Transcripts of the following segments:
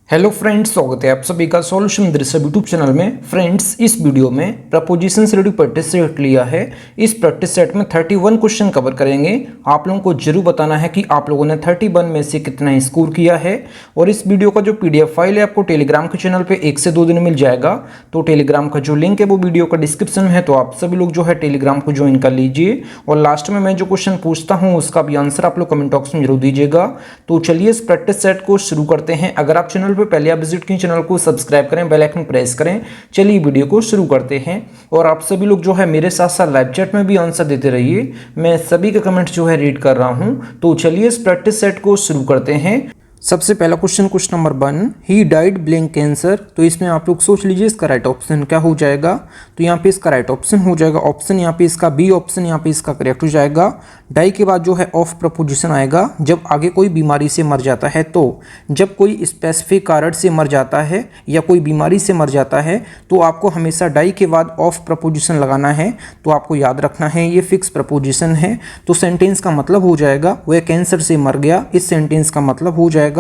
Hello friends, स्वागत है आप सभी का सॉल्यूशन दृश्य यूट्यूब चैनल में। फ्रेंड्स, इस वीडियो में प्रपोजिशन से रिलेटेड प्रैक्टिस सेट लिया है। इस प्रैक्टिस सेट में 31 क्वेश्चन कवर करेंगे। आप लोगों को जरूर बताना है कि आप लोगों ने 31 में से कितना स्कोर किया है। और इस वीडियो का जो पीडीएफ फाइल है आपको टेलीग्राम के चैनल पर 1 से 2 दिन मिल जाएगा। तो टेलीग्राम का जो लिंक है वो वीडियो का डिस्क्रिप्शन में है, तो आप सभी लोग जो है टेलीग्राम को ज्वाइन कर लीजिए। और लास्ट में मैं जो क्वेश्चन पूछता हूँ उसका भी आंसर आप लोग कमेंट बॉक्स में जरूर दीजिएगा। तो चलिए इस प्रैक्टिस सेट को शुरू करते हैं। अगर आप चैनल पर पहले आप विजिट की चैनल को सब्सक्राइब करें, बेल आइकन प्रेस करें। चलिए वीडियो को शुरू करते हैं। और आप सभी लोग जो है मेरे साथ साथ लाइव चैट में भी आंसर देते रहिए, मैं सभी के कमेंट्स जो है रीड कर रहा हूं। तो चलिए इस प्रैक्टिस सेट को शुरू करते हैं। सबसे पहला question number 1, he died blank cancer. तो इसमें आप लोग सोच लीजिए इसका राइट ऑप्शन क्या हो जाएगा। तो यहाँ पे इसका राइट ऑप्शन हो जाएगा ऑप्शन, यहाँ पे इसका बी ऑप्शन, यहाँ पे इसका करेक्ट हो जाएगा। डाई के बाद जो है ऑफ प्रपोजिशन आएगा जब आगे कोई बीमारी से मर जाता है। तो जब कोई स्पेसिफिक कारण से मर जाता है या कोई बीमारी से मर जाता है तो आपको हमेशा डाई के बाद ऑफ प्रपोजिशन लगाना है। तो आपको याद रखना है ये फिक्स प्रपोजिशन है। तो सेंटेंस का मतलब हो जाएगा वह कैंसर से मर गया। इस सेंटेंस का मतलब हो जाएगा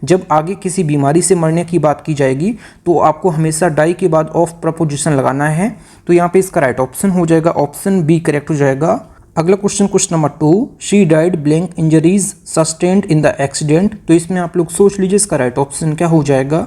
जब आगे किसी बीमारी से मरने की बात की जाएगी तो आपको हमेशा डाई के बाद ऑफ प्रपोजिशन लगाना है। तो यहाँ पे इसका राइट ऑप्शन हो जाएगा ऑप्शन बी करेक्ट हो जाएगा। अगला question number 2, she died blank injuries sustained in the accident. तो इसमें आप लोग सोच लीजिए इसका राइट ऑप्शन क्या हो जाएगा।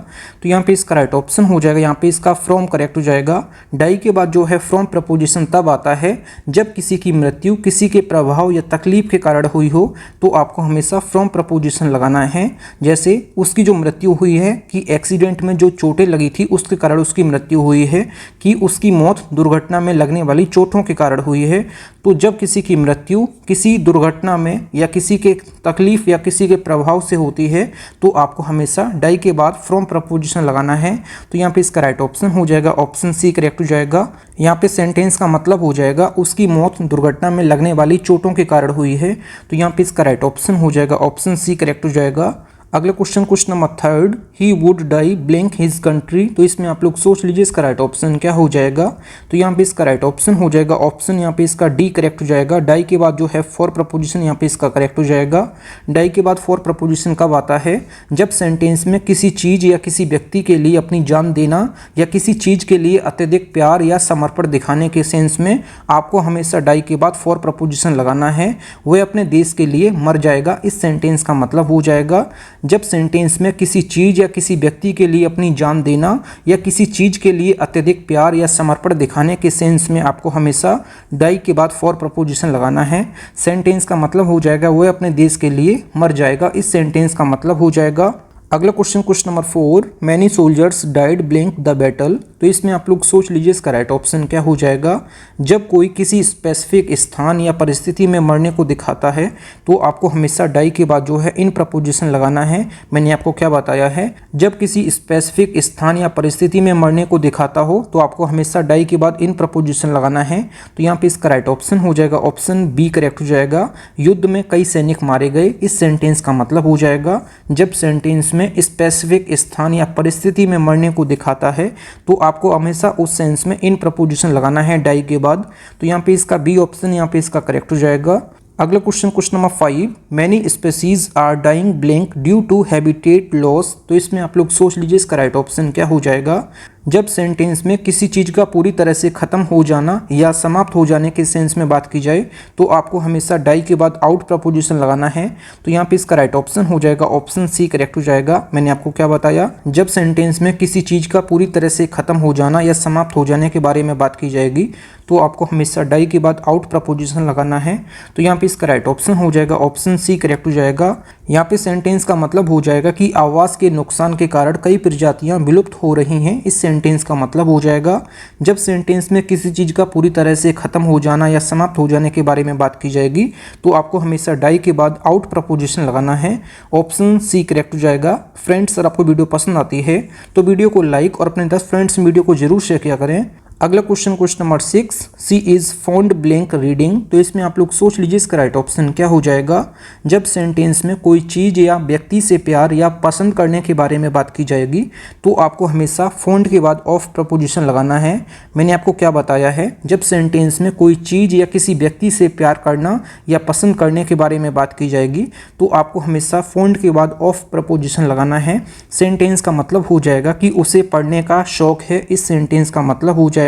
तो यहाँ पे इसका राइट ऑप्शन हो जाएगा, यहाँ पे इसका फ्रॉम करेक्ट हो जाएगा। डाई के बाद जो है फ्रॉम प्रपोजिशन तब आता है जब किसी की मृत्यु किसी के प्रभाव या तकलीफ के कारण हुई हो, तो आपको हमेशा फ्रॉम प्रपोजिशन लगाना है। जैसे उसकी जो मृत्यु हुई है कि एक्सीडेंट में जो चोटें लगी थी उसके कारण उसकी मृत्यु हुई है, कि उसकी मौत दुर्घटना में लगने वाली चोटों के कारण हुई है। तो जब किसी की मृत्यु किसी दुर्घटना में या किसी के तकलीफ या किसी के प्रभाव से होती है तो आपको हमेशा डाई के बाद फ्रॉम प्रपोजिशन लगाना है। तो यहाँ पे इसका राइट ऑप्शन हो जाएगा ऑप्शन सी करेक्ट हो जाएगा। यहाँ पे सेंटेंस का मतलब हो जाएगा उसकी मौत दुर्घटना में लगने वाली चोटों के कारण हुई है। तो यहाँ पे इसका राइट ऑप्शन हो जाएगा ऑप्शन सी करेक्ट हो जाएगा। अगला question number 3, he would die blank his country. तो इसमें आप लोग सोच लीजिए इसका राइट ऑप्शन क्या हो जाएगा। तो यहाँ पे इसका राइट ऑप्शन हो जाएगा ऑप्शन, यहाँ पे इसका डी करेक्ट हो जाएगा। डाई के बाद जो है फॉर प्रपोजिशन, यहाँ पे इसका करेक्ट हो जाएगा। डाई के बाद फॉर प्रपोजिशन कब आता है, जब सेंटेंस में किसी चीज़ या किसी व्यक्ति के लिए अपनी जान देना या किसी चीज़ के लिए अत्यधिक प्यार या समर्पण दिखाने के सेंस में आपको हमेशा डाई के बाद फॉर प्रपोजिशन लगाना है। वह अपने देश के लिए मर जाएगा, इस सेंटेंस का मतलब हो जाएगा जब सेंटेंस में किसी चीज़ या किसी व्यक्ति के लिए अपनी जान देना या किसी चीज़ के लिए अत्यधिक प्यार या समर्पण दिखाने के सेंस में आपको हमेशा डाई के बाद फॉर प्रपोजिशन लगाना है। सेंटेंस का मतलब हो जाएगा वह अपने देश के लिए मर जाएगा, इस सेंटेंस का मतलब हो जाएगा। अगला question number 4, many soldiers died blank the battle. तो इसमें आप लोग सोच लीजिए इसका राइट ऑप्शन क्या हो जाएगा। जब कोई किसी स्पेसिफिक स्थान या परिस्थिति में मरने को दिखाता है तो आपको हमेशा डाई के बाद जो है इन प्रपोजिशन लगाना है। मैंने आपको क्या बताया है, जब किसी स्पेसिफिक स्थान या परिस्थिति में मरने को दिखाता हो तो आपको हमेशा डाई के बाद इन प्रपोजिशन लगाना है। तो यहाँ पे इसका राइट ऑप्शन हो जाएगा ऑप्शन बी करेक्ट हो जाएगा। युद्ध में कई सैनिक मारे गए, इस सेंटेंस का मतलब हो जाएगा जब सेंटेंस में स्पेसिफिक स्थान या परिस्थिति में मरने को दिखाता है तो आपको हमेशा उस सेंस में इन प्रपोजिशन लगाना है डाई के बाद। तो यहाँ पे इसका बी ऑप्शन, यहाँ पे इसका करेक्ट हो जाएगा। अगला question number 5, many species are dying blank due to habitat loss. तो इसमें आप लोग सोच लीजिए इसका राइट ऑप्शन क्या हो जाएगा। जब सेंटेंस में किसी चीज़ का पूरी तरह से ख़त्म हो जाना या समाप्त हो जाने के सेंस में बात की जाए तो आपको हमेशा डाई के बाद आउट प्रपोजिशन लगाना है। तो यहाँ पे इसका राइट ऑप्शन हो जाएगा ऑप्शन सी करेक्ट हो जाएगा। मैंने आपको क्या बताया, जब सेंटेंस में किसी चीज़ का पूरी तरह से ख़त्म हो जाना या समाप्त हो जाने के बारे में बात की जाएगी तो आपको हमेशा डाई के बाद आउट प्रपोजिशन लगाना है। तो यहाँ पे इसका राइट ऑप्शन हो जाएगा ऑप्शन सी करेक्ट हो जाएगा। यहाँ पे सेंटेंस का मतलब हो जाएगा कि आवास के नुकसान के कारण कई प्रजातियाँ विलुप्त हो रही हैं, इस सेंटेंस का मतलब हो जाएगा जब सेंटेंस में किसी चीज़ का पूरी तरह से खत्म हो जाना या समाप्त हो जाने के बारे में बात की जाएगी तो आपको हमेशा डाई के बाद आउट प्रपोजिशन लगाना है। ऑप्शन सी करेक्ट हो जाएगा। फ्रेंड्स, अगर आपको वीडियो पसंद आती है तो वीडियो को लाइक और अपने 10 फ्रेंड्स वीडियो को जरूर शेयर किया करें। अगला question number 6, she is fond blank reading. तो इसमें आप लोग सोच लीजिए इसका राइट ऑप्शन क्या हो जाएगा। जब सेंटेंस में कोई चीज़ या व्यक्ति से प्यार या पसंद करने के बारे में बात की जाएगी तो आपको हमेशा फॉन्ड के बाद ऑफ प्रपोजिशन लगाना है। मैंने आपको क्या बताया है, जब सेंटेंस में कोई चीज़ या किसी व्यक्ति से प्यार करना या पसंद करने के बारे में बात की जाएगी तो आपको हमेशा फॉन्ड के बाद ऑफ प्रपोजिशन लगाना है। सेंटेंस का मतलब हो जाएगा कि उसे पढ़ने का शौक है, इस सेंटेंस का मतलब हो जाएगा।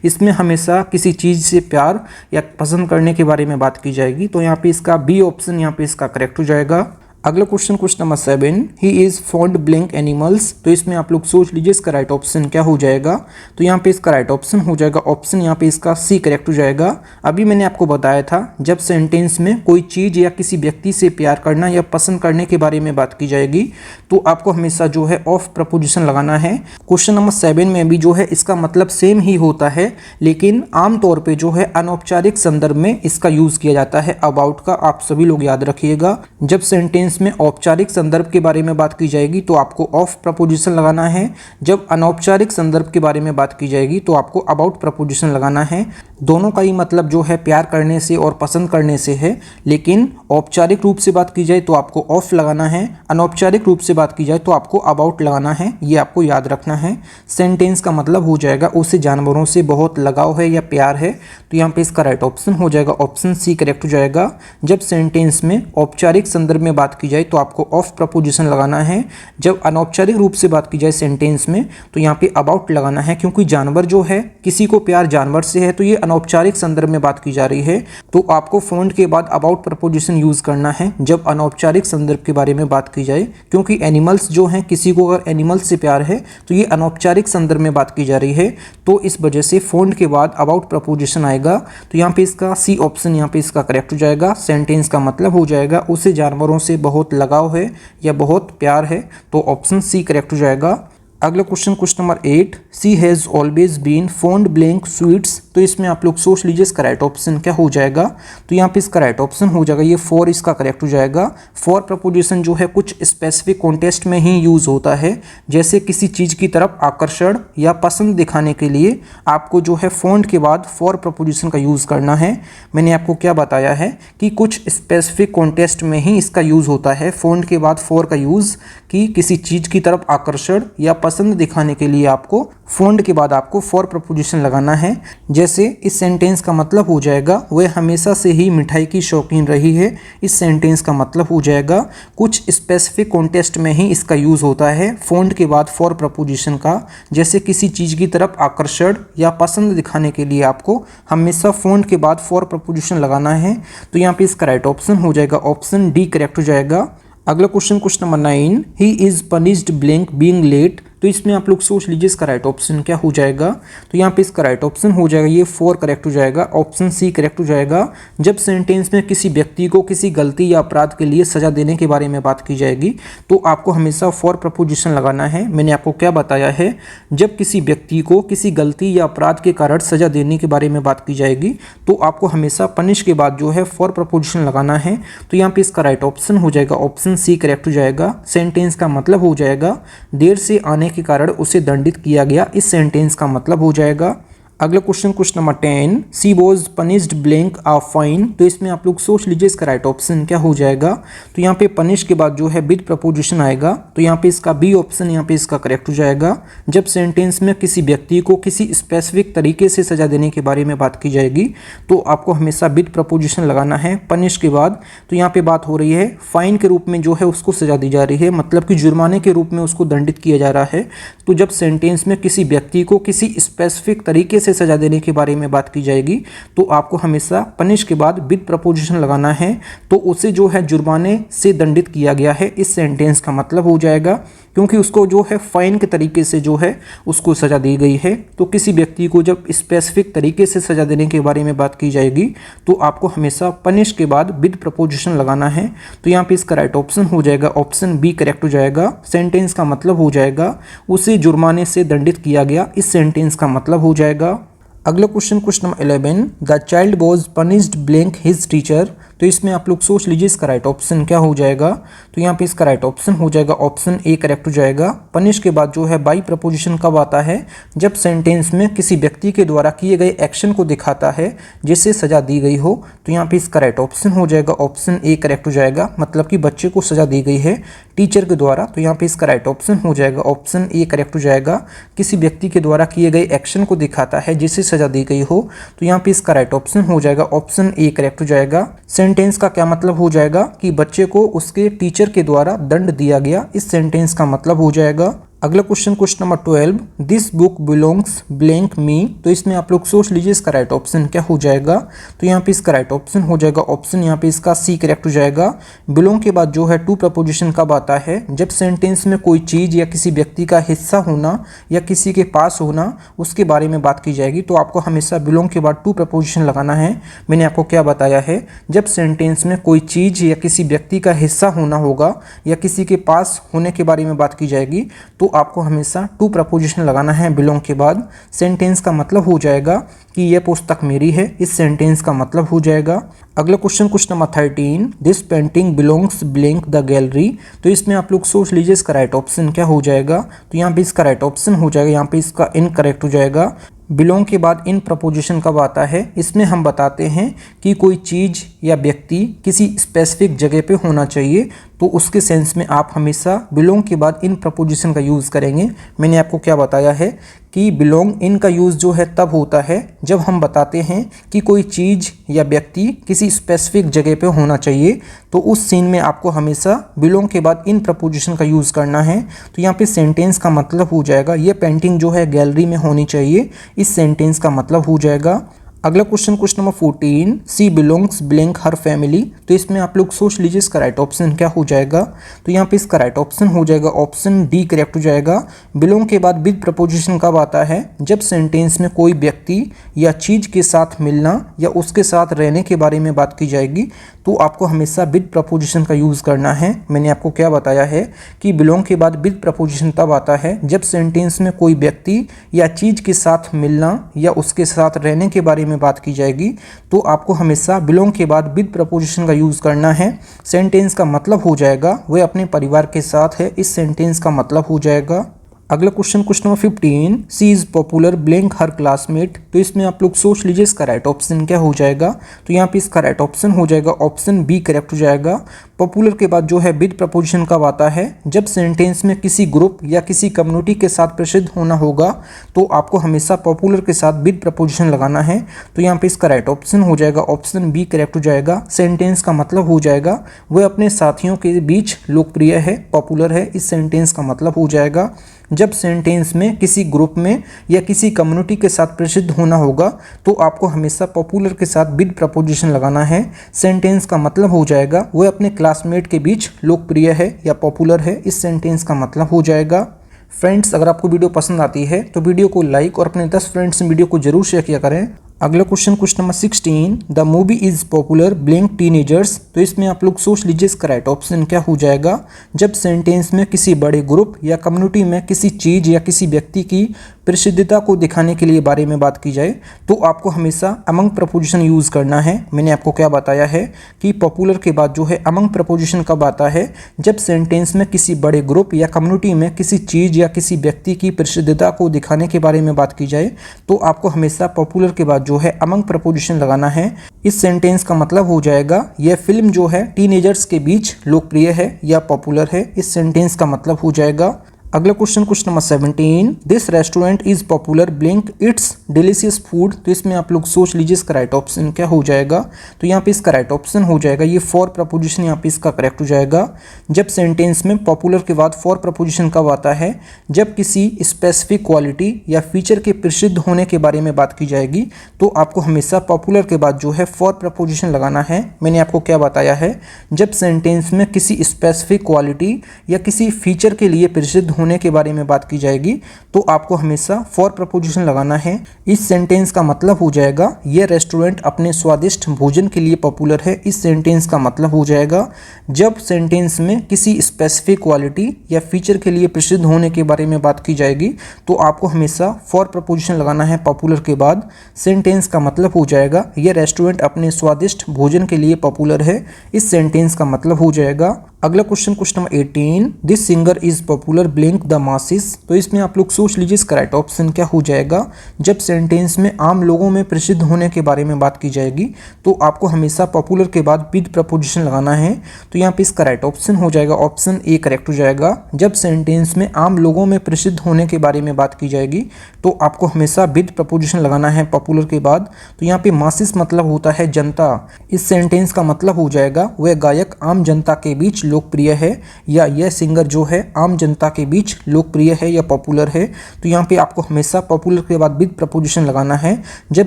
इसमें हमेशा किसी चीज़ से प्यार या पसंद करने के बारे में बात की जाएगी, तो यहाँ पे इसका बी ऑप्शन यहाँ पे इसका करेक्ट हो जाएगा। अगला question number 7, he is fond blank animals. तो इसमें आप लोग सोच लीजिए इसका राइट ऑप्शन क्या हो जाएगा। तो यहाँ पे इसका राइट ऑप्शन हो जाएगा ऑप्शन यहाँ पे इसका सी करेक्ट हो जाएगा। अभी मैंने आपको बताया था जब सेंटेंस में कोई चीज़ या किसी व्यक्ति से प्यार करना या पसंद करने के बारे में बात की जाएगी तो आपको हमेशा जो है ऑफ प्रपोजिशन लगाना है। क्वेश्चन नंबर 7 में भी जो है इसका मतलब सेम ही होता है, लेकिन आमतौर पर जो है अनौपचारिक संदर्भ में इसका यूज़ किया जाता है अबाउट का। आप सभी लोग याद रखिएगा, जब सेंटेंस में औपचारिक संदर्भ के बारे में बात की जाएगी तो आपको ऑफ प्रपोजिशन लगाना है, जब अनौपचारिक संदर्भ के बारे में बात की जाएगी तो आपको अबाउट प्रपोजिशन लगाना है। दोनों का ही मतलब जो है प्यार करने से और पसंद करने से है, लेकिन औपचारिक रूप से बात की जाए तो आपको ऑफ लगाना है, अनौपचारिक रूप से बात की जाए तो आपको अबाउट लगाना है। ये आपको याद रखना है। सेंटेंस का मतलब हो जाएगा उसे जानवरों से बहुत लगाव है या प्यार है, तो यहाँ पे इसका राइट ऑप्शन हो जाएगा ऑप्शन सी करेक्ट हो जाएगा। जब सेंटेंस में औपचारिक संदर्भ में बात की जाए तो आपको ऑफ प्रपोजिशन लगाना है, जब अनौपचारिक रूप से बात की जाए सेंटेंस में तो यहाँ पे अबाउट लगाना है, क्योंकि जानवर जो है किसी को प्यार जानवर से है तो ये अनौपचारिक संदर्भ में बात की जा रही है, तो आपको फॉन्ड के बाद अबाउट प्रपोजिशन यूज करना है जब अनौपचारिक संदर्भ के बारे में बात की जाए, क्योंकि एनिमल्स जो हैं किसी को अगर एनिमल्स से प्यार है तो ये अनौपचारिक संदर्भ में बात की जा रही है, तो इस वजह से फॉन्ड के बाद अबाउट प्रपोजिशन आएगा। तो यहाँ पे इसका सी ऑप्शन यहाँ पे इसका करेक्ट हो जाएगा। सेंटेंस का मतलब हो जाएगा उसे जानवरों से बहुत लगाव है या बहुत प्यार है, तो ऑप्शन सी करेक्ट हो जाएगा। अगला question number 8, she has always been fond blank sweets. तो इसमें आप लोग सोच लीजिए इसका राइट ऑप्शन क्या हो जाएगा। तो यहाँ पे इसका राइट ऑप्शन हो जाएगा ये फॉर, इसका करेक्ट हो जाएगा। फॉर प्रपोजिशन जो है कुछ स्पेसिफिक कॉन्टेक्स्ट में ही यूज़ होता है, जैसे किसी चीज़ की तरफ आकर्षण या पसंद दिखाने के लिए आपको जो है फॉन्ड के बाद फॉर प्रपोजिशन का यूज़ करना है। मैंने आपको क्या बताया है कि कुछ स्पेसिफिक कॉन्टेक्स्ट में ही इसका यूज़ होता है फॉन्ड के बाद फॉर का यूज़, कि किसी चीज़ की तरफ आकर्षण या पसंद दिखाने के लिए आपको फॉन्ड के बाद आपको फॉर प्रपोजिशन लगाना है। जैसे इस सेंटेंस का मतलब हो जाएगा वह हमेशा से ही मिठाई की शौकीन रही है, इस सेंटेंस का मतलब हो जाएगा कुछ स्पेसिफिक कॉन्टेक्स्ट में ही इसका यूज़ होता है फॉन्ड के बाद फॉर प्रपोजिशन का, जैसे किसी चीज़ की तरफ आकर्षण या पसंद दिखाने के लिए आपको हमेशा फॉन्ड के बाद फॉर प्रपोजिशन लगाना है। तो यहाँ पे इसका राइट ऑप्शन हो जाएगा ऑप्शन डी करेक्ट हो जाएगा। अगला question number 9, he is punished blank being late. तो इसमें आप लोग सोच लीजिए इसका राइट ऑप्शन क्या हो जाएगा। तो यहाँ पे इसका राइट ऑप्शन हो जाएगा ये फॉर करेक्ट हो जाएगा, ऑप्शन सी करेक्ट हो जाएगा। जब सेंटेंस में किसी व्यक्ति को किसी गलती या अपराध के लिए सजा देने के बारे में बात की जाएगी तो आपको हमेशा फॉर प्रपोजिशन लगाना है। मैंने आपको क्या बताया है, जब किसी व्यक्ति को किसी गलती या अपराध के कारण सजा देने के बारे में बात की जाएगी तो आपको हमेशा पनिश के बाद जो है फॉर प्रपोजिशन लगाना है। तो यहाँ पे इसका राइट ऑप्शन हो जाएगा ऑप्शन सी करेक्ट हो जाएगा। सेंटेंस का मतलब हो जाएगा देर से आने के कारण उसे दंडित किया गया, इस सेंटेंस का मतलब हो जाएगा। अगला question number 10, she was punished blank a fine. तो इसमें आप लोग सोच लीजिए इसका राइट ऑप्शन क्या हो जाएगा। तो यहाँ पे पनिश के बाद जो है विद प्रपोजिशन आएगा, तो यहाँ पे इसका बी ऑप्शन यहाँ पे इसका करेक्ट हो जाएगा। जब सेंटेंस में किसी व्यक्ति को किसी स्पेसिफिक तरीके से सजा देने के बारे में बात की जाएगी तो आपको हमेशा विद प्रपोजिशन लगाना है पनिश के बाद। तो यहाँ पे बात हो रही है फाइन के रूप में जो है उसको सजा दी जा रही है, मतलब कि जुर्माने के रूप में उसको दंडित किया जा रहा है। तो जब सेंटेंस में किसी व्यक्ति को किसी स्पेसिफिक तरीके सजा देने के बारे में बात की जाएगी तो आपको हमेशा पनिश के बाद विद प्रपोजिशन लगाना है, तो उसे जो है जुर्माने से दंडित किया गया है, इस सेंटेंस का मतलब हो जाएगा, क्योंकि उसको जो है फाइन के तरीके से जो है उसको सजा दी गई है। तो किसी व्यक्ति को जब स्पेसिफिक तरीके से सजा देने के बारे में बात की जाएगी तो आपको हमेशा पनिश के बाद विद प्रपोजिशन लगाना है। तो यहाँ पे इसका राइट ऑप्शन हो जाएगा ऑप्शन बी करेक्ट हो जाएगा। सेंटेंस का मतलब हो जाएगा उसे जुर्माने से दंडित किया गया, इस सेंटेंस का मतलब हो जाएगा। अगला question number 11, the child was punished blank his teacher. तो इसमें आप लोग सोच लीजिए इसका राइट ऑप्शन क्या हो जाएगा। तो यहाँ पे इसका राइट ऑप्शन हो जाएगा ऑप्शन ए करेक्ट हो जाएगा। पनिश के बाद जो है बाई प्रपोजिशन कब आता है, जब सेंटेंस में किसी व्यक्ति के द्वारा किए गए एक्शन को दिखाता है जिससे सजा दी गई हो। तो यहाँ पे इसका राइट ऑप्शन हो जाएगा ऑप्शन ए करेक्ट हो जाएगा, मतलब कि बच्चे को सजा दी गई है टीचर के द्वारा। तो यहाँ पे इसका राइट ऑप्शन हो जाएगा ऑप्शन ए करेक्ट हो जाएगा, किसी व्यक्ति के द्वारा किए गए एक्शन को दिखाता है जिससे सजा दी गई हो। तो यहाँ पे इसका राइट ऑप्शन हो जाएगा ऑप्शन ए करेक्ट हो जाएगा। सेंटेंस का क्या मतलब हो जाएगा कि बच्चे को उसके टीचर के द्वारा दंड दिया गया, इस सेंटेंस का मतलब हो जाएगा। अगला question number 12, this book belongs blank me. तो इसमें आप लोग सोच लीजिए इसका राइट ऑप्शन क्या हो जाएगा। तो यहाँ पे इसका राइट ऑप्शन हो जाएगा ऑप्शन यहाँ पे इसका सी करेक्ट हो जाएगा। बिलोंग के बाद जो है टू प्रपोजिशन कब आता है, जब सेंटेंस में कोई चीज़ या किसी व्यक्ति का हिस्सा होना या किसी के पास होना उसके बारे में बात की जाएगी। तो आपको हमेशा बिलोंग के बाद टू प्रपोजिशन लगाना है। मैंने आपको क्या बताया है, जब सेंटेंस में कोई चीज़ या किसी व्यक्ति का हिस्सा होना होगा या किसी के पास होने के बारे में बात की जाएगी तो आपको हमेशा टू प्रपोजिशन लगाना है बिलोंग के बाद। सेंटेंस का मतलब हो जाएगा कि यह पुस्तक मेरी है, इस सेंटेंस का मतलब हो जाएगा। अगला question number 13, this painting belongs blank the gallery. तो इसमें आप लोग सोच लीजिए इसका राइट ऑप्शन क्या हो जाएगा। तो यहाँ पे इसका राइट ऑप्शन हो जाएगा, यहाँ पे इसका इनकरेक्ट हो जाएगा। बिलोंग के बाद इन प्रपोजिशन कब आता है, इसमें हम बताते हैं कि कोई चीज़ या व्यक्ति किसी स्पेसिफिक जगह पे होना चाहिए, तो उसके सेंस में आप हमेशा बिलोंग के बाद इन प्रपोजिशन का यूज़ करेंगे। मैंने आपको क्या बताया है कि बिलोंग इन का यूज़ जो है तब होता है जब हम बताते हैं कि कोई चीज़ या व्यक्ति किसी स्पेसिफिक जगह पे होना चाहिए, तो उस सीन में आपको हमेशा बिलोंग के बाद इन प्रपोजिशन का यूज़ करना है। तो यहाँ पे सेंटेंस का मतलब हो जाएगा ये पेंटिंग जो है गैलरी में होनी चाहिए, इस सेंटेंस का मतलब हो जाएगा। अगला क्वेश्चन नंबर 14, सी बिलोंग्स ब्लैंक हर फैमिली। तो इसमें आप लोग सोच लीजिए इसका राइट ऑप्शन क्या हो जाएगा। तो यहाँ पे इसका राइट ऑप्शन हो जाएगा ऑप्शन डी करेक्ट हो जाएगा। बिलोंग के बाद विद प्रपोजिशन कब आता है, जब सेंटेंस में कोई व्यक्ति या चीज़ के साथ मिलना या उसके साथ रहने के बारे में बात की जाएगी, तो आपको हमेशा विद प्रपोजिशन का यूज़ करना है। मैंने आपको क्या बताया है कि बिलोंग के बाद विद प्रपोजिशन तब आता है जब सेंटेंस में कोई व्यक्ति या चीज़ के साथ मिलना या उसके साथ रहने के बारे में बात की जाएगी, तो आपको हमेशा बिलोंग के बाद विद प्रपोजिशन का यूज़ करना है। सेंटेंस का मतलब हो जाएगा वह अपने परिवार के साथ है, इस सेंटेंस का मतलब हो जाएगा। अगला question number 15, she is popular blank her classmate. तो इसमें आप लोग सोच लीजिए इसका राइट ऑप्शन क्या हो जाएगा। तो यहाँ पे इसका राइट ऑप्शन हो जाएगा ऑप्शन बी करेक्ट हो जाएगा। पॉपुलर के बाद जो है विद प्रपोजिशन कब आता है, जब सेंटेंस में किसी ग्रुप या किसी कम्युनिटी के साथ प्रसिद्ध होना होगा, तो आपको हमेशा पॉपुलर के साथ विद प्रपोजिशन लगाना है। तो यहाँ पे इसका राइट ऑप्शन हो जाएगा ऑप्शन बी करेक्ट हो जाएगा। सेंटेंस का मतलब हो जाएगा वह अपने साथियों के बीच लोकप्रिय है, पॉपुलर है, इस सेंटेंस का मतलब हो जाएगा। जब सेंटेंस में किसी ग्रुप में या किसी कम्युनिटी के साथ प्रसिद्ध होना होगा, तो आपको हमेशा पॉपुलर के साथ विद प्रपोजिशन लगाना है। सेंटेंस का मतलब हो जाएगा वह अपने क्लासमेट के बीच लोकप्रिय है या पॉपुलर है, इस सेंटेंस का मतलब हो जाएगा। फ्रेंड्स, अगर आपको वीडियो पसंद आती है तो वीडियो को लाइक और अपने 10 फ्रेंड्स से वीडियो को जरूर शेयर किया करें। अगला question number 16, the movie is popular blank teenagers. तो इसमें आप लोग सोच लीजिए इसका राइट ऑप्शन क्या हो जाएगा। जब सेंटेंस में किसी बड़े ग्रुप या कम्युनिटी में किसी चीज़ या किसी व्यक्ति की प्रसिद्धता को दिखाने के लिए बारे में बात की जाए, तो आपको हमेशा अमंग प्रपोजिशन यूज़ करना है। मैंने आपको क्या बताया है कि पॉपुलर के बाद जो है अमंग प्रपोजिशन कब आता है, जब सेंटेंस में किसी बड़े ग्रुप या कम्युनिटी में किसी चीज़ या किसी व्यक्ति की प्रसिद्धता को दिखाने के बारे में बात की जाए, तो आपको हमेशा पॉपुलर के बाद जो है अमंग प्रपोजिशन लगाना है। इस सेंटेंस का मतलब हो जाएगा यह फिल्म जो है टीनेजर्स के बीच लोकप्रिय है या पॉपुलर है, इस सेंटेंस का मतलब हो जाएगा। अगला question number 17, this restaurant is popular blank it's delicious food. तो इसमें आप लोग सोच लीजिए इसका राइट ऑप्शन क्या हो जाएगा। तो यहाँ पे इसका राइट ऑप्शन हो जाएगा ये फॉर प्रपोजिशन, यहाँ पे इसका करेक्ट हो जाएगा। जब सेंटेंस में पॉपुलर के बाद फॉर प्रपोजिशन कब आता है, जब किसी स्पेसिफिक क्वालिटी या फीचर के प्रसिद्ध होने के बारे में बात की जाएगी, तो आपको हमेशा पॉपुलर के बाद जो है फॉर प्रपोजिशन लगाना है। मैंने आपको क्या बताया है, जब सेंटेंस में किसी स्पेसिफिक क्वालिटी या किसी फीचर के लिए प्रसिद्ध होने के बारे में बात की जाएगी तो आपको हमेशा फॉर प्रपोजिशन लगाना है। इस सेंटेंस का मतलब हो जाएगा यह रेस्टोरेंट अपने स्वादिष्ट भोजन के लिए पॉपुलर है। इस सेंटेंस का मतलब हो जाएगा जब सेंटेंस में किसी स्पेसिफिक क्वालिटी या फीचर के लिए प्रसिद्ध होने के बारे में बात की जाएगी तो आपको हमेशा फॉर प्रपोजिशन लगाना है पॉपुलर के बाद। सेंटेंस का मतलब हो जाएगा यह रेस्टोरेंट अपने स्वादिष्ट भोजन के लिए पॉपुलर है। इस सेंटेंस का मतलब हो जाएगा। अगला question number 18, this singer is popular blink the masses. तो इसमें आप लोग सोच लीजिए इसका राइट ऑप्शन क्या हो जाएगा। जब सेंटेंस में आम लोगों में प्रसिद्ध होने के बारे में बात की जाएगी तो आपको हमेशा पॉपुलर के बाद विद प्रपोजिशन लगाना है। तो यहाँ पे इसका राइट ऑप्शन हो जाएगा ऑप्शन ए करेक्ट हो जाएगा। जब सेंटेंस में आम लोगों में प्रसिद्ध होने के बारे में बात की जाएगी तो आपको हमेशा विद प्रपोजिशन लगाना है पॉपुलर के बाद। तो यहाँ पे मासिस मतलब होता है जनता। इस सेंटेंस का मतलब हो जाएगा वह गायक आम जनता के बीच लोकप्रिय है या यह सिंगर जो है आम जनता के बीच लोकप्रिय है या पॉपुलर है। तो यहाँ पे आपको हमेशा पॉपुलर के बाद विद प्रपोजिशन लगाना है। जब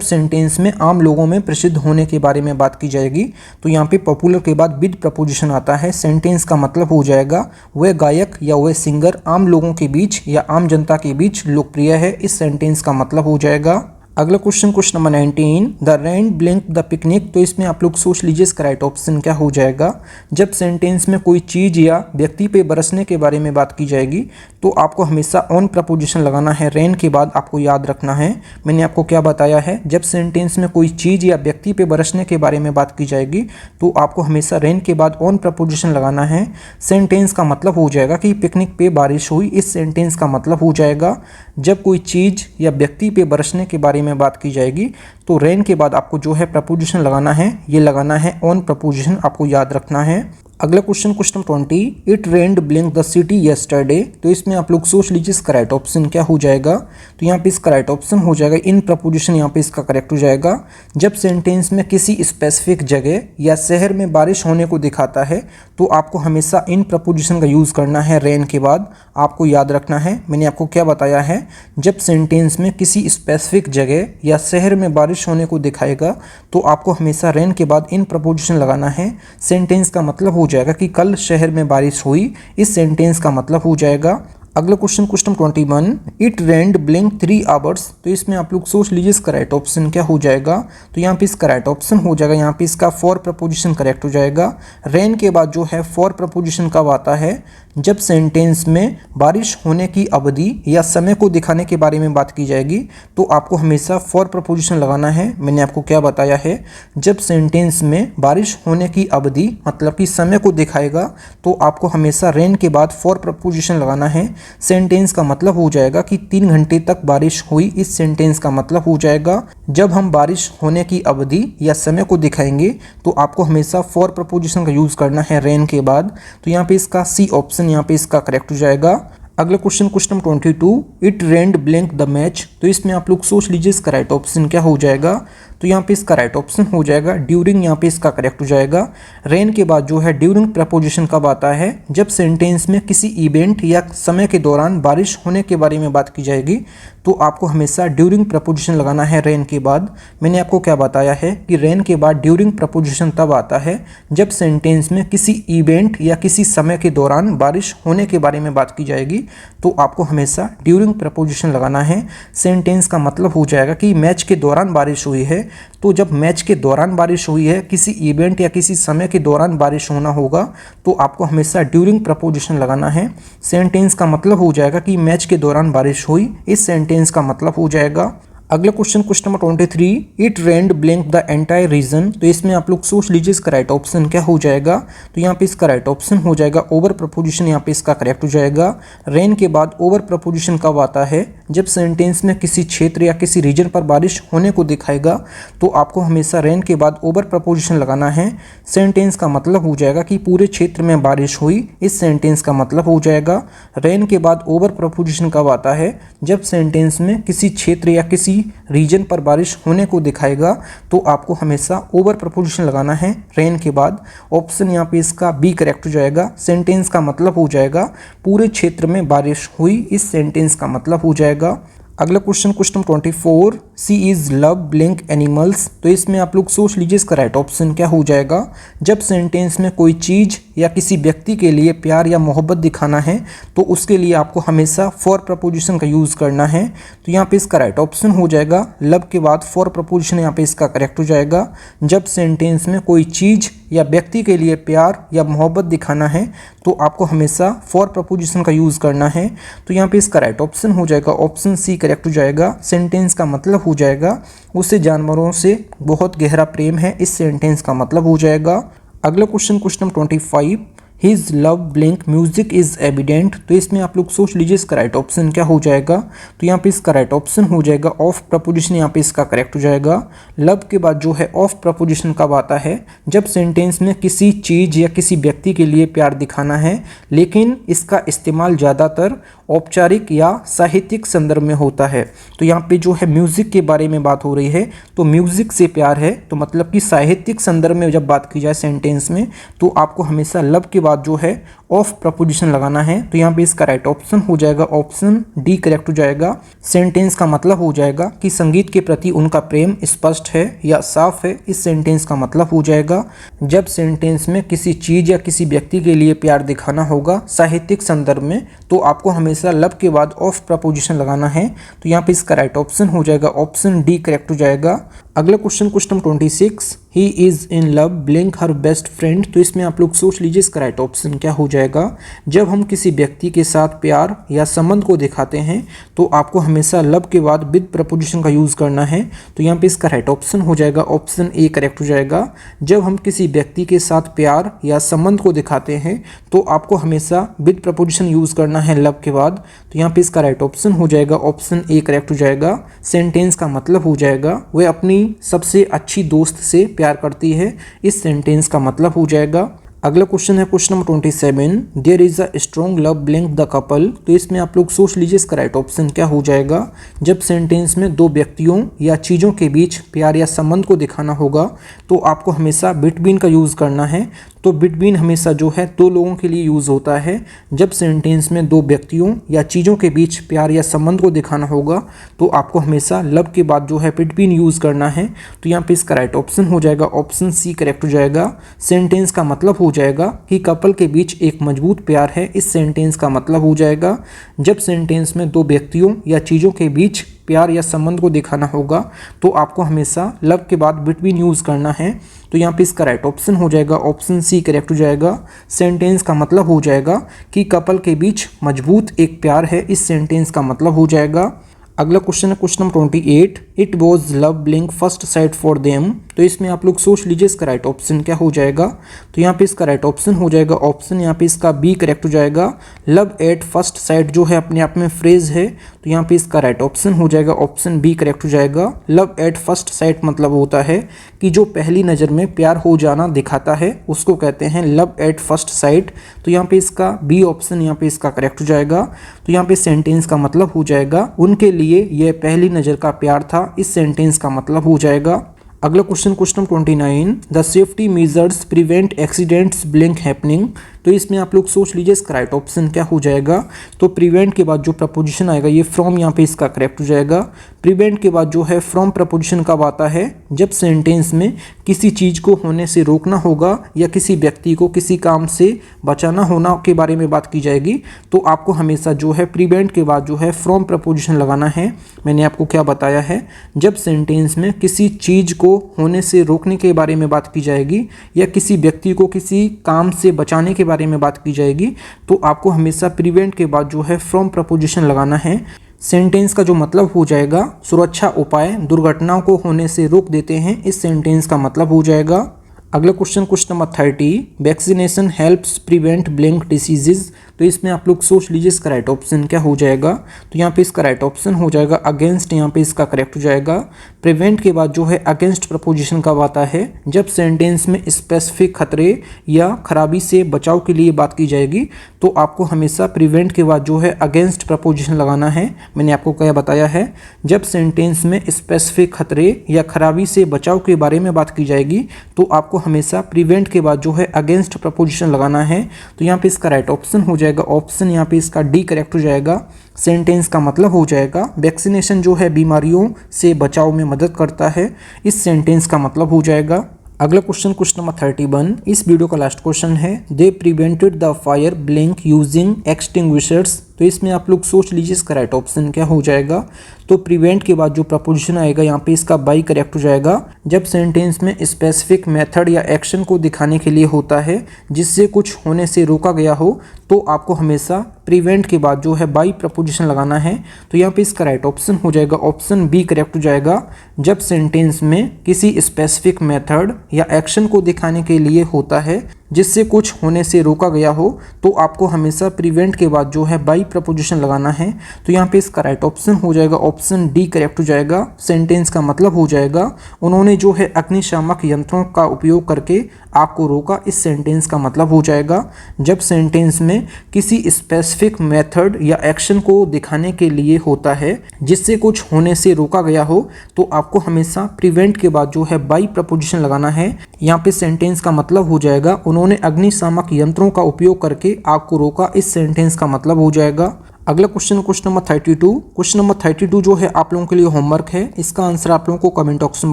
सेंटेंस में आम लोगों में प्रसिद्ध होने के बारे में बात की जाएगी तो यहाँ पे पॉपुलर के बाद विद प्रपोजिशन आता है। सेंटेंस का मतलब हो जाएगा वह गायक या वह सिंगर आम लोगों के बीच या आम जनता के बीच लोकप्रिय है। इस सेंटेंस का मतलब हो जाएगा। अगला question number 19, the rain blink the picnic. तो इसमें आप लोग सोच लीजिए इसका राइट ऑप्शन क्या हो जाएगा। जब सेंटेंस में कोई चीज़ या व्यक्ति पे बरसने के बारे में बात की जाएगी तो आपको हमेशा ऑन प्रपोजिशन लगाना है। रेन के बाद आपको याद रखना है मैंने आपको क्या बताया है। जब सेंटेंस में कोई चीज़ या व्यक्ति पे बरसने के बारे में बात की जाएगी तो आपको हमेशा रेन के बाद ऑन प्रपोजिशन लगाना है। सेंटेंस का मतलब हो जाएगा कि पिकनिक पे बारिश हुई। इस सेंटेंस का मतलब हो जाएगा जब कोई चीज़ या व्यक्ति पे बरसने के बारे में बात की जाएगी तो रेन के बाद आपको जो है प्रपोजिशन लगाना है, ये लगाना है ऑन प्रपोजिशन, आपको याद रखना है। अगला question number 20, it rained blink the city yesterday. तो इसमें आप लोग सोच लीजिए इसका राइट ऑप्शन क्या हो जाएगा। तो यहाँ पे इसका राइट ऑप्शन हो जाएगा इन प्रपोजिशन, यहाँ पे इसका करेक्ट हो जाएगा। जब सेंटेंस में किसी स्पेसिफिक जगह या शहर में बारिश होने को दिखाता है तो आपको हमेशा इन प्रपोजिशन का यूज़ करना है रेन के बाद। आपको याद रखना है मैंने आपको क्या बताया है। जब सेंटेंस में किसी स्पेसिफिक जगह या शहर में बारिश होने को दिखाएगा तो आपको हमेशा रेन के बाद इन प्रपोजिशन लगाना है। सेंटेंस का मतलब हो जाएगा कि कल शहर में बारिश हुई। इस सेंटेंस का मतलब हो जाएगा। अगला question number 21, it rained blink 3 hours. तो इसमें आप लोग सोच लीजिए इसका राइट ऑप्शन क्या हो जाएगा। तो यहाँ पे इसका राइट ऑप्शन हो जाएगा, यहाँ पे इसका फॉर प्रपोजिशन करेक्ट हो जाएगा। रेन के बाद जो है फॉर प्रपोजिशन कब आता है, जब सेंटेंस में बारिश होने की अवधि या समय को दिखाने के बारे में बात की जाएगी तो आपको हमेशा फॉर प्रपोजिशन लगाना है। मैंने आपको क्या बताया है, जब सेंटेंस में बारिश होने की अवधि मतलब कि समय को दिखाएगा तो आपको हमेशा रेन के बाद फॉर प्रपोजिशन लगाना है। सेंटेंस का मतलब हो जाएगा कि 3 घंटे तक बारिश हुई। इस सेंटेंस का मतलब हो जाएगा जब हम बारिश होने की अवधि या समय को दिखाएंगे तो आपको हमेशा फॉर प्रपोजिशन का यूज़ करना है रेन के बाद। तो यहाँ पे इसका सी ऑप्शन यहाँ पे इसका करेक्ट हो जाएगा। अगला question number 22, it rained blink the match. तो इसमें आप लोग सोच लीजिए इसका राइट ऑप्शन क्या हो जाएगा। तो यहाँ पे इसका राइट ऑप्शन हो जाएगा ड्यूरिंग, यहाँ पे इसका करेक्ट हो जाएगा। रेन के बाद जो है ड्यूरिंग प्रपोजिशन कब आता है, जब सेंटेंस में किसी इवेंट या समय के दौरान बारिश होने के बारे में बात की जाएगी तो आपको हमेशा ड्यूरिंग प्रपोजिशन लगाना है रेन के बाद। मैंने आपको क्या बताया है कि रेन के बाद ड्यूरिंग प्रपोजिशन तब आता है जब सेंटेंस में किसी इवेंट या किसी समय के दौरान बारिश होने के बारे में बात की जाएगी तो आपको हमेशा ड्यूरिंग प्रपोजिशन लगाना है। सेंटेंस का मतलब हो जाएगा कि मैच के दौरान बारिश हुई है। तो जब मैच के दौरान बारिश हुई है, किसी इवेंट या किसी समय के दौरान बारिश होना होगा तो आपको हमेशा ड्यूरिंग प्रपोजिशन लगाना है। सेंटेंस का मतलब हो जाएगा कि मैच के दौरान बारिश हुई। इस सेंटेंस का मतलब हो जाएगा। अगला question number 23, it rained blink the entire reason. तो इसमें आप लोग सोच लीजिए इसका राइट ऑप्शन क्या हो जाएगा। तो यहाँ पे इसका राइट ऑप्शन हो जाएगा ओवर प्रपोजिशन, यहाँ पे इसका करेक्ट हो जाएगा। रेन के बाद ओवर प्रपोजिशन कब आता है, जब सेंटेंस में किसी क्षेत्र या किसी रीजन पर बारिश होने को दिखाएगा तो आपको हमेशा रेन के बाद ओवर प्रपोजिशन लगाना है। सेंटेंस का मतलब हो जाएगा कि पूरे क्षेत्र में बारिश हुई। इस सेंटेंस का मतलब हो जाएगा। रेन के बाद ओवर प्रपोजिशन कब आता है, जब सेंटेंस में किसी क्षेत्र या किसी रीजन पर बारिश होने को दिखाएगा तो आपको हमेशा ओवर प्रपोजिशन लगाना है रेन के बाद। ऑप्शन यहाँ पे इसका बी करेक्ट हो जाएगा। सेंटेंस का मतलब हो जाएगा पूरे क्षेत्र में बारिश हुई। इस सेंटेंस का मतलब हो जाएगा। अगला question 24, she is love blank animals. तो इसमें आप लोग सोच लीजिए इसका राइट ऑप्शन क्या हो जाएगा। जब सेंटेंस में कोई चीज़ या किसी व्यक्ति के लिए प्यार या मोहब्बत दिखाना है तो उसके लिए आपको हमेशा फॉर प्रपोजिशन का यूज़ करना है। तो यहाँ पे इसका राइट ऑप्शन हो जाएगा लव के बाद फॉर प्रपोजिशन यहाँ पे इसका करेक्ट हो जाएगा। जब सेंटेंस में कोई चीज़ या व्यक्ति के लिए प्यार या मोहब्बत दिखाना है तो आपको हमेशा फॉर प्रपोजिशन का यूज़ करना है। तो यहाँ पे इसका राइट ऑप्शन हो जाएगा ऑप्शन सी करेक्ट हो जाएगा। सेंटेंस का मतलब हो जाएगा उसे जानवरों से बहुत गहरा प्रेम है, इस सेंटेंस का मतलब हो जाएगा। अगला question 25, his love blink music is evident. तो इसमें आप लोग सोच लीजिए इसका राइट ऑप्शन क्या हो जाएगा। तो यहाँ पे इसका राइट ऑप्शन हो जाएगा ऑफ प्रपोजिशन, यहाँ पे इसका करेक्ट हो जाएगा। लव के बाद जो है ऑफ प्रपोजिशन कब आता है, जब सेंटेंस में किसी चीज़ या किसी व्यक्ति के लिए प्यार दिखाना है लेकिन इसका इस्तेमाल ज़्यादातर औपचारिक या साहित्यिक संदर्भ में होता है। तो यहाँ पे जो है म्यूज़िक के बारे में बात हो रही है तो म्यूज़िक से प्यार है, तो मतलब कि साहित्यिक संदर्भ में जब बात की जाए सेंटेंस में तो आपको हमेशा लव के बाद जो है ऑफ प्रपोजिशन लगाना है। तो यहाँ पे इसका राइट ऑप्शन हो जाएगा ऑप्शन डी करेक्ट हो जाएगा। सेंटेंस का मतलब हो जाएगा कि संगीत के प्रति उनका प्रेम स्पष्ट है या साफ है, इस सेंटेंस का मतलब हो जाएगा। जब सेंटेंस में किसी चीज़ या किसी व्यक्ति के लिए प्यार दिखाना होगा साहित्यिक संदर्भ में तो आपको हमेशा लव के बाद ऑफ प्रपोजिशन लगाना है। तो यहाँ पे इसका राइट ऑप्शन हो जाएगा ऑप्शन डी करेक्ट हो जाएगा। अगला question 26, he is in love blink her best friend. तो इसमें आप लोग सोच लीजिए इसका राइट ऑप्शन क्या हो जाएगा। जब हम किसी व्यक्ति के साथ प्यार या संबंध को दिखाते हैं तो आपको हमेशा लव के बाद विद प्रपोजिशन का यूज़ करना है। तो यहाँ पे इसका राइट ऑप्शन हो जाएगा ऑप्शन ए करेक्ट हो जाएगा। जब हम किसी व्यक्ति के साथ प्यार या संबंध को दिखाते हैं तो आपको हमेशा विद प्रपोजिशन यूज़ करना है लव के बाद। तो यहाँ पे इसका राइट ऑप्शन हो जाएगा ऑप्शन ए करेक्ट हो जाएगा। सेंटेंस का मतलब हो जाएगा वह अपनी सबसे अच्छी दोस्त से प्यार करती है, इस सेंटेंस का मतलब हो जाएगा। अगला क्वेश्चन है question number 27, there is a strong love blank the couple. तो इसमें आप लोग सोच लीजिए इसका राइट ऑप्शन क्या हो जाएगा। जब सेंटेंस में दो व्यक्तियों या चीज़ों के बीच प्यार या संबंध को दिखाना होगा तो आपको हमेशा बिटवीन का यूज़ करना है। तो बिटवीन हमेशा जो है दो लोगों के लिए यूज़ होता है। जब सेंटेंस में दो व्यक्तियों या चीज़ों के बीच प्यार या संबंध को दिखाना होगा तो आपको हमेशा लव के बाद जो है बिटवीन यूज़ करना है। तो यहाँ पे इसका राइट ऑप्शन हो जाएगा ऑप्शन सी करेक्ट हो जाएगा। सेंटेंस का मतलब हो जाएगा कि कपल के बीच एक मजबूत प्यार है, इस सेंटेंस का मतलब हो जाएगा। जब सेंटेंस में दो व्यक्तियों या चीज़ों के बीच प्यार या संबंध को दिखाना होगा तो आपको हमेशा लव के बाद बिटवीन यूज़ करना है। तो यहाँ पे इसका राइट ऑप्शन हो जाएगा ऑप्शन सी करेक्ट हो जाएगा। सेंटेंस का मतलब हो जाएगा कि कपल के बीच मजबूत एक प्यार है, इस सेंटेंस का मतलब हो जाएगा। अगला क्वेश्चन है question number 28, it was love blink first sight for them. तो इसमें आप लोग सोच लीजिए इसका राइट ऑप्शन क्या हो जाएगा। तो यहाँ पे इसका राइट ऑप्शन हो जाएगा ऑप्शन यहाँ पे इसका बी करेक्ट हो जाएगा। लव एट फर्स्ट साइट जो है अपने आप में फ्रेज है, तो यहाँ पे इसका राइट ऑप्शन हो जाएगा ऑप्शन बी करेक्ट हो जाएगा। लव एट फर्स्ट साइट मतलब होता है कि जो पहली नज़र में प्यार हो जाना दिखाता है उसको कहते हैं लव एट फर्स्ट साइट। तो यहाँ पे इसका बी ऑप्शन यहाँ पे इसका करेक्ट हो जाएगा। तो यहाँ पे सेंटेंस का मतलब हो जाएगा उनके लिए यह पहली नज़र का प्यार था, इस सेंटेंस का मतलब हो जाएगा। अगला question 29, the safety measures prevent accidents blink happening. तो इसमें आप लोग सोच लीजिए इसका राइट ऑप्शन क्या हो जाएगा। तो प्रिवेंट के बाद जो प्रपोजिशन आएगा ये फ्रॉम यहाँ पे इसका करेक्ट हो जाएगा। प्रिवेंट के बाद जो है फ्रॉम प्रपोजिशन कब आता है, जब सेंटेंस में किसी चीज़ को होने से रोकना होगा या किसी व्यक्ति को किसी काम से बचाना होना के बारे में बात की जाएगी तो आपको हमेशा जो है प्रिवेंट के बाद जो है फ्रॉम प्रपोजिशन लगाना है। मैंने आपको क्या बताया है, जब सेंटेंस में किसी चीज़ को होने से रोकने के बारे में बात की जाएगी या किसी व्यक्ति को किसी काम से बचाने के बारे में बात की जाएगी तो आपको हमेशा प्रिवेंट के बाद जो है फ्रॉम प्रपोजिशन लगाना है। सेंटेंस का जो मतलब हो जाएगा सुरक्षा उपाय दुर्घटनाओं को होने से रोक देते हैं, इस सेंटेंस का मतलब हो जाएगा। अगला question number 30, vaccination helps prevent blink diseases. तो इसमें आप लोग सोच लीजिए इसका राइट ऑप्शन क्या हो जाएगा। तो यहाँ पे इसका राइट ऑप्शन हो जाएगा अगेंस्ट, यहाँ पे इसका करेक्ट हो जाएगा। प्रिवेंट के बाद जो है अगेंस्ट प्रपोजिशन कब आता है, जब सेंटेंस में स्पेसिफिक खतरे या खराबी से बचाव के लिए बात की जाएगी तो आपको हमेशा प्रिवेंट के बाद जो है अगेंस्ट प्रपोजिशन लगाना है। मैंने आपको क्या बताया है, जब सेंटेंस में स्पेसिफिक खतरे या खराबी से बचाव के बारे में बात की जाएगी तो आपको हमेशा प्रिवेंट के बाद जो है अगेंस्ट प्रपोजिशन लगाना है। तो यहाँ पे इसका राइट ऑप्शन हो जाएगा ऑप्शन यहाँ पे इसका डी करेक्ट हो जाएगा। सेंटेंस का मतलब हो जाएगा वैक्सीनेशन जो है बीमारियों से बचाव में मदद करता है। इस सेंटेंस का मतलब हो जाएगा। अगला क्वेश्चन नंबर 31 इस वीडियो का लास्ट क्वेश्चन है। They prevented the fire blank using extinguishers. तो इसमें आप लोग सोच लीजिए इसका राइट ऑप्शन क्या हो जाएगा। तो प्रिवेंट के बाद जो प्रपोजिशन आएगा यहाँ पे इसका बाई करेक्ट हो जाएगा। जब सेंटेंस में स्पेसिफिक मेथड या एक्शन को दिखाने के लिए होता है जिससे कुछ होने से रोका गया हो तो आपको हमेशा प्रिवेंट के बाद जो है बाई प्रपोजिशन लगाना है। तो यहाँ पे इसका राइट ऑप्शन हो जाएगा ऑप्शन बी करेक्ट हो जाएगा। जब सेंटेंस में किसी स्पेसिफिक मेथड या एक्शन को दिखाने के लिए होता है जिससे कुछ होने से रोका गया हो तो आपको हमेशा प्रिवेंट के बाद जो है बाई प्रपोजिशन लगाना है। तो यहाँ पे इसका राइट ऑप्शन हो जाएगा ऑप्शन डी करेक्ट हो जाएगा। सेंटेंस का मतलब हो जाएगा उन्होंने जो है अग्निशामक यंत्रों का उपयोग करके आग को रोका। इस सेंटेंस का मतलब हो जाएगा जब सेंटेंस में किसी स्पेसिफिक मेथड या एक्शन को दिखाने के लिए होता है जिससे कुछ होने से रोका गया हो तो आपको हमेशा प्रिवेंट के बाद जो है बाई प्रपोजिशन लगाना है। यहाँ पे सेंटेंस का मतलब हो जाएगा उन्होंने अग्निशामक यंत्रों का उपयोग करके आग को रोका। इस सेंटेंस का मतलब हो जाएगा। अगला क्वेश्चन नंबर 32। क्वेश्चन नंबर 32 जो है आप लोगों के लिए होमवर्क है। इसका आंसर आप लोगों को कमेंट बॉक्स में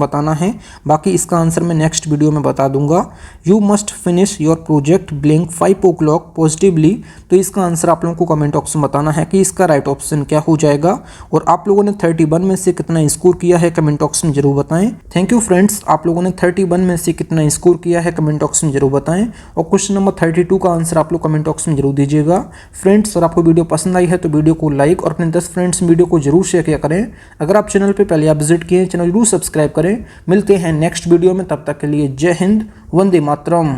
बताना है। बाकी इसका आंसर मैं नेक्स्ट वीडियो में बता दूंगा। You must finish your project blink 5 o'clock positively. तो इसका आंसर आप लोगों को कमेंट बॉक्स में बताना है कि इसका राइट ऑप्शन क्या हो जाएगा। और आप लोगों ने 31 में से कितना स्कोर किया है कमेंट बॉक्स में जरूर बताएं। थैंक यू फ्रेंड्स, आप लोगों ने 31 में से कितना स्कोर किया है कमेंट बॉक्स में जरूर बताएं। और क्वेश्चन नंबर 32 का आंसर आप लोग कमेंट बॉक्स में जरूर दीजिएगा। फ्रेंड्स, अगर आपको वीडियो पसंद आई है तो वीडियो को लाइक और अपने 10 फ्रेंड्स वीडियो को जरूर शेयर किया करें। अगर आप चैनल पे पहले आप विजिट किए चैनल जरूर सब्सक्राइब करें। मिलते हैं नेक्स्ट वीडियो में, तब तक के लिए जय हिंद, वंदे मातरम।